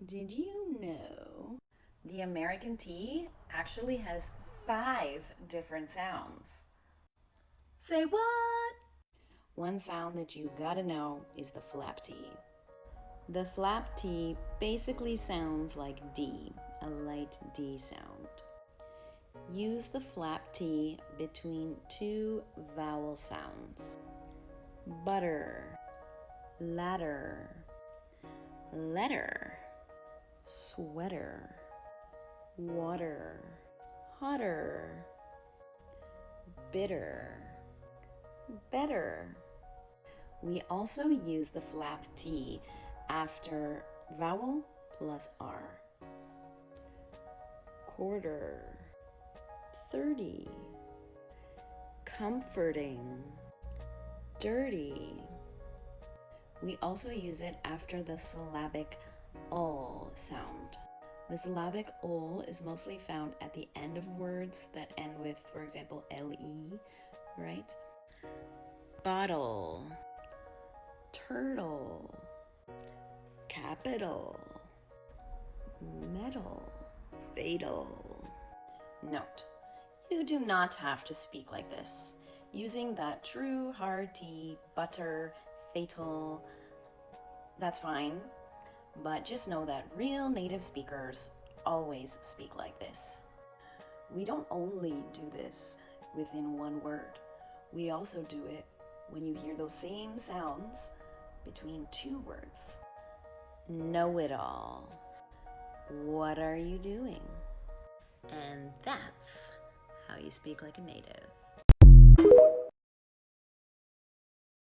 Did you know the American T actually has 5 different sounds? Say what? One sound that you gotta know is the flap T. The flap T basically sounds like D, a light D sound. Use the flap T between 2 vowel sounds. Butter, ladder, letter, sweater, water, hotter, bitter, better. We also use the flap T after vowel plus R. Quarter, 30, comforting, dirty. We also use it after the syllabic ul sound. The syllabic ul is mostly found at the end of words that end with, for example, le, right? Bottle, turtle, capital, metal, fatal. Note, you do not have to speak like this. Using that true hard T, butter, fatal, that's fine. But just know that real native speakers always speak like this. We don't only do this within one word. We also do it when you hear those same sounds between 2 words. Know it all. What are you doing? And that's how you speak like a native.